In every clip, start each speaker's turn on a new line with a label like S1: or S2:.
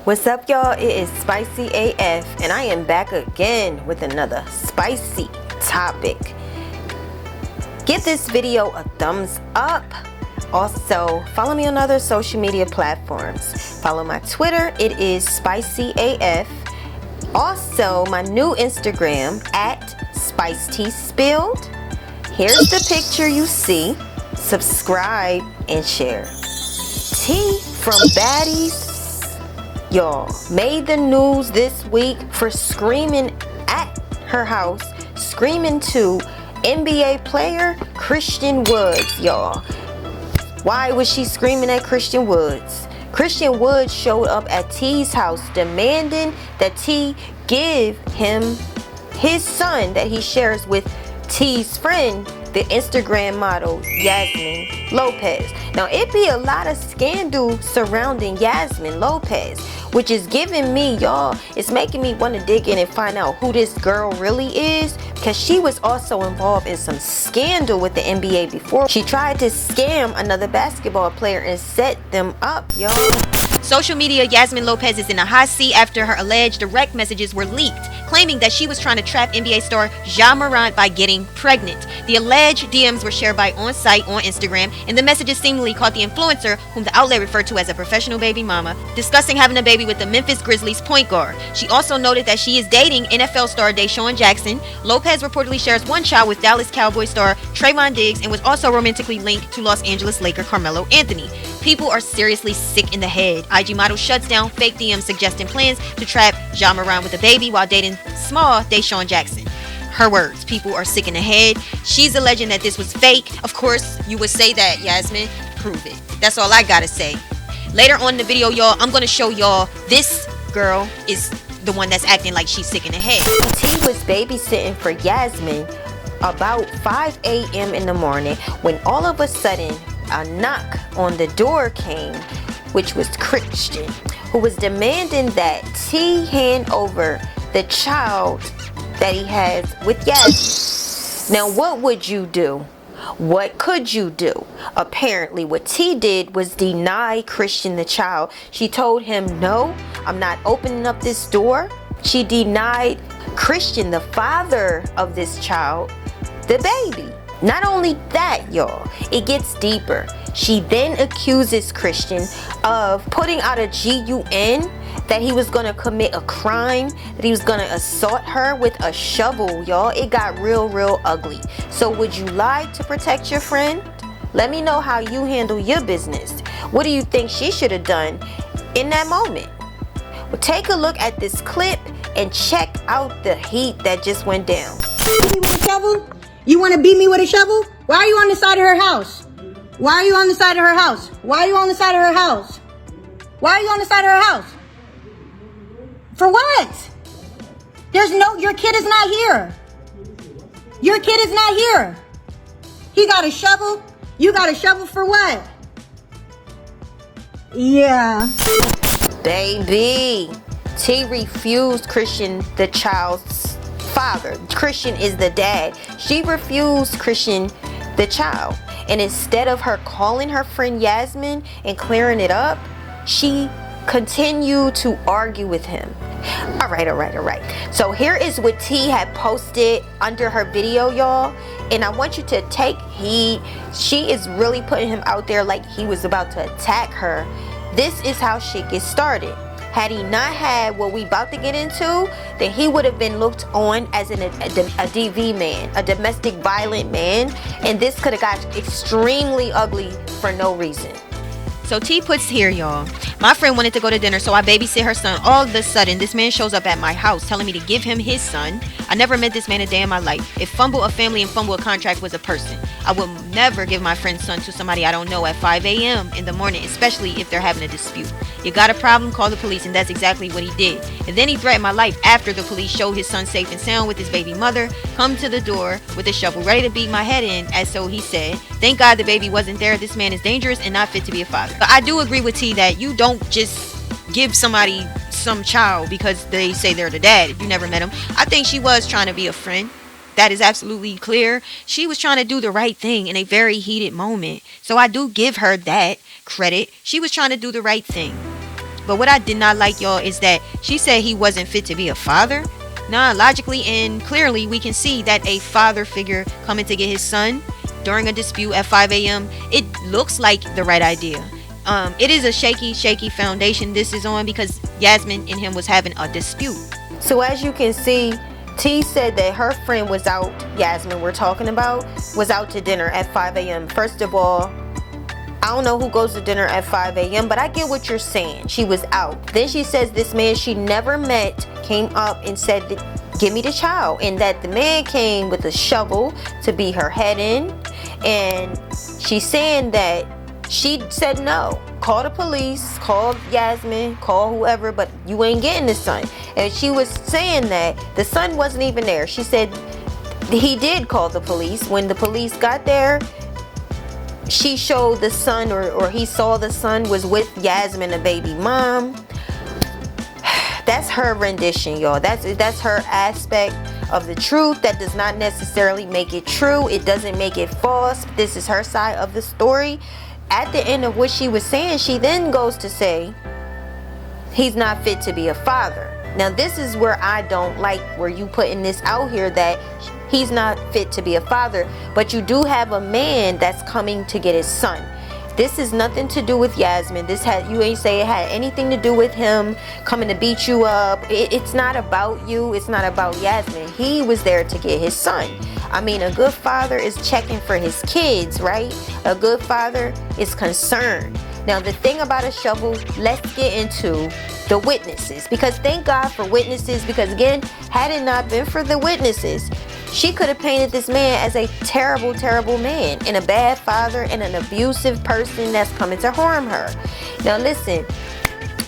S1: What's up, y'all? It is Spicy AF, and I am back again with another spicy topic. Give this video a thumbs up. Also, follow me on other social media platforms. Follow my Twitter, it is Spicy AF. Also, my new Instagram, at SpiceTeaSpilled. Here's the picture you see. Subscribe and share. T from Baddies, y'all, made the news this week for screaming at her house, screaming to NBA player Christian Woods, y'all. Why was she screaming at Christian Woods? Christian Woods showed up at T's house demanding that T give him his son that he shares with T's friend, the Instagram model Yasmine Lopez. Now, it be a lot of scandal surrounding Yasmine Lopez, which is giving me, y'all, it's making me want to dig in and find out who this girl really is, because she was also involved in some scandal with the NBA before. She tried to scam another basketball player and set them up, y'all.
S2: Social media, Yasmine Lopez is in a hot seat after her alleged direct messages were leaked, claiming that she was trying to trap NBA star Ja Morant by getting pregnant. The alleged DMs were shared by On-Site on Instagram, and the messages seemingly caught the influencer, whom the outlet referred to as a professional baby mama, discussing having a baby with the Memphis Grizzlies point guard. She also noted that she is dating NFL star Deshaun Jackson. Lopez reportedly shares one child with Dallas Cowboys star Trayvon Diggs and was also romantically linked to Los Angeles Laker Carmelo Anthony. People are seriously sick in the head. IG model shuts down fake DMs suggesting plans to trap Ja Morant with a baby while dating small Deshaun Jackson. Her words, people are sick in the head. She's alleging that this was fake. Of course, you would say that, Yasmine. Prove it. That's all I gotta say. Later on in the video, y'all, I'm gonna show y'all this girl is the one that's acting like she's sick in the head.
S1: T was babysitting for Yasmine about 5 a.m. in the morning when all of a sudden a knock on the door came, which was Christian, who was demanding that T hand over the child that he has with Yasmine. Now, what would you do? What could you do? Apparently, what T did was deny Christian the child. She told him, no, I'm not opening up this door. She denied Christian, the father of this child, the baby. Not only that, y'all, it gets deeper. She then accuses Christian of putting out a GUN, that he was gonna commit a crime, that he was gonna assault her with a shovel, y'all. It got real ugly. So would you lie to protect your friend? Let me know how you handle your business. What do you think she should have done in that moment? Well, take a look at this clip and check out the heat that just went down.
S3: With a shovel? You want to beat me with a shovel? Why are you on the side of her house? Why are you on the side of her house? Why are you on the side of her house? Why are you on the side of her house? For what? Your kid is not here. Your kid is not here. He got a shovel. You got a shovel for what? Yeah.
S1: Baby, T refused Christian the child's father. Christian is the dad. She refused Christian the child. And instead of her calling her friend Yasmine and clearing it up, she continued to argue with him. All right. So here is what T had posted under her video, y'all. And I want you to take heed. She is really putting him out there like he was about to attack her. This is how shit gets started. Had he not had what we about to get into, then he would have been looked on as a DV man, a domestic violent man, and this could have got extremely ugly for no reason.
S2: So T puts here, y'all, my friend wanted to go to dinner, so I babysit her son. All of a sudden, this man shows up at my house telling me to give him his son. I never met this man a day in my life. If fumble a family and fumble a contract was a person, I would never give my friend's son to somebody I don't know at 5 a.m. in the morning, especially if they're having a dispute. You got a problem, call the police, and that's exactly what he did. And then he threatened my life after the police showed his son safe and sound with his baby mother, come to the door with a shovel, ready to beat my head in, as so he said. Thank God the baby wasn't there. This man is dangerous and not fit to be a father. But I do agree with T that you don't just give somebody some child because they say they're the dad if you never met him. I think she was trying to be a friend. That is absolutely clear. She was trying to do the right thing in a very heated moment. So I do give her that credit. She was trying to do the right thing. But what I did not like, y'all, is that she said he wasn't fit to be a father. Nah, logically and clearly we can see that a father figure coming to get his son during a dispute at 5 a.m. it looks like the right idea. It is a shaky foundation this is on, because Yasmine and him was having a dispute.
S1: So as you can see, T said that her friend was out, Yasmine we're talking about, was out to dinner at 5 a.m. First of all, I don't know who goes to dinner at 5 a.m., but I get what you're saying. She was out. Then she says this man she never met came up and said, give me the child. And that the man came with a shovel to beat her head in. And she's saying that she said no. Call the police, call Yasmine, call whoever, but you ain't getting the son. And she was saying that the son wasn't even there. She said he did call the police. When the police got there, she showed the son, or he saw the son was with Yasmine, the baby mom. That's her rendition, y'all. That's her aspect of the truth. That does not necessarily make it true. It doesn't make it false. This is her side of the story. At the end of what she was saying, she then goes to say he's not fit to be a father. Now this is where I don't like where you putting this out here, that he's not fit to be a father, but you do have a man that's coming to get his son. This is nothing to do with Yasmine. You ain't say it had anything to do with him coming to beat you up. It's not about you. It's not about Yasmine. He was there to get his son. I mean, a good father is checking for his kids, right? A good father is concerned. Now, the thing about a shovel, let's get into the witnesses. Because thank God for witnesses. Because again, had it not been for the witnesses, she could have painted this man as a terrible, terrible man and a bad father and an abusive person that's coming to harm her. Now, listen.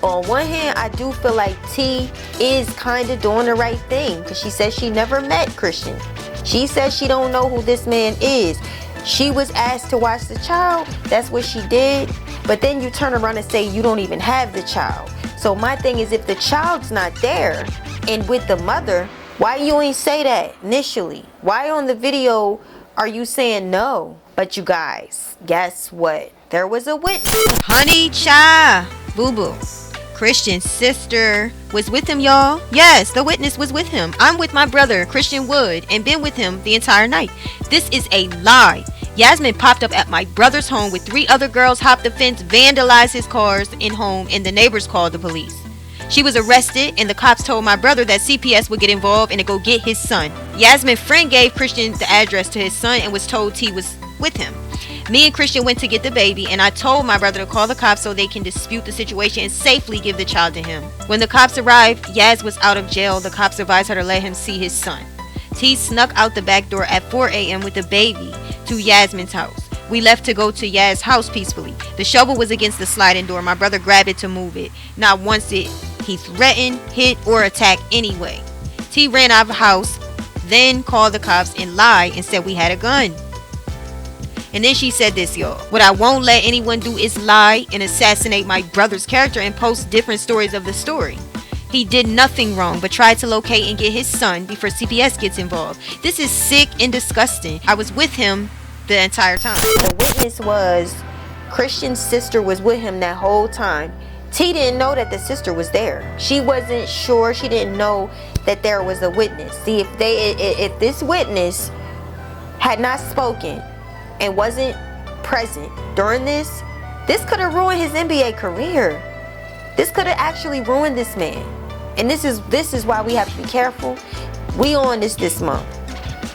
S1: On one hand, I do feel like T is kind of doing the right thing, because she says she never met Christian. She says she don't know who this man is. She was asked to watch the child. That's what she did. But then you turn around and say you don't even have the child. So my thing is, if the child's not there and with the mother, why you ain't say that initially? Why on the video are you saying no? But you guys, guess what? There was a witness.
S2: Honey cha, boo-boo. Christian's sister was with him, y'all. Yes, the witness was with him. I'm with my brother, Christian Wood, and been with him the entire night. This is a lie. Yasmine popped up at my brother's home with 3 other girls, hopped the fence, vandalized his cars in home, and the neighbors called the police. She was arrested, and the cops told my brother that CPS would get involved and to go get his son. Yasmine's friend gave Christian the address to his son and was told T was with him. Me and Christian went to get the baby, and I told my brother to call the cops so they can dispute the situation and safely give the child to him. When the cops arrived, Yaz was out of jail. The cops advised her to let him see his son. T snuck out the back door at 4 a.m. with the baby to Yasmine's house. We left to go to Yaz's house peacefully. The shovel was against the sliding door. My brother grabbed it to move it. Not once did he threaten, hit, or attack anyway. T ran out of the house, then called the cops and lied and said we had a gun. And then she said this, y'all. What I won't let anyone do is lie and assassinate my brother's character and post different stories of the story. He did nothing wrong but tried to locate and get his son before CPS gets involved. This is sick and disgusting. I was with him the entire time.
S1: The witness was Christian's sister was with him that whole time. T didn't know that the sister was there. She wasn't sure. She didn't know that there was a witness. See, if this witness had not spoken and wasn't present during this could have ruined his NBA career. This could have actually ruined this man. And this is why we have to be careful. We on this month.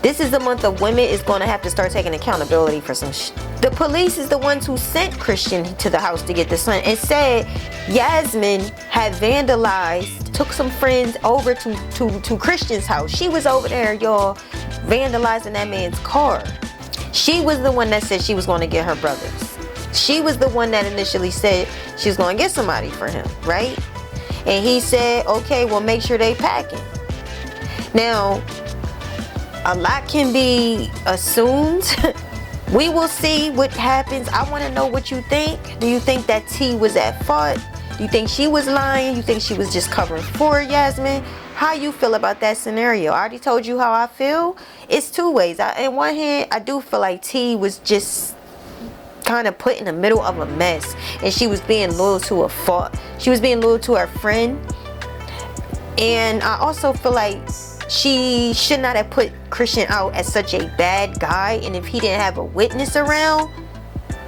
S1: This is the month of women is going to have to start taking accountability for some shit. The police is the ones who sent Christian to the house to get the son and said Yasmine had vandalized, took some friends over to Christian's house. She was over there, y'all, vandalizing that man's car. She was the one that said she was going to get her brothers. She was the one that initially said she was going to get somebody for him, right? And he said, okay, well, make sure they packing. Now, a lot can be assumed. We will see what happens. I want to know what you think. Do you think that T was at fault? Do you think she was lying? You think she was just covering for Yasmine? How you feel about that scenario? I already told you how I feel. It's two ways. On one hand, I do feel like T was just kind of put in the middle of a mess, and she was being loyal to a fault. She was being loyal to her friend. And I also feel like she should not have put Christian out as such a bad guy, and if he didn't have a witness around,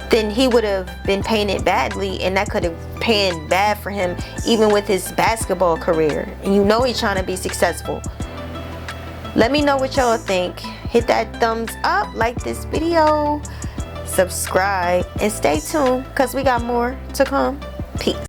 S1: then he would have been painted badly, and that could have panned bad for him even with his basketball career. And you know he's trying to be successful. Let me know what y'all think. Hit that thumbs up, like this video, subscribe, and stay tuned because we got more to come. Peace.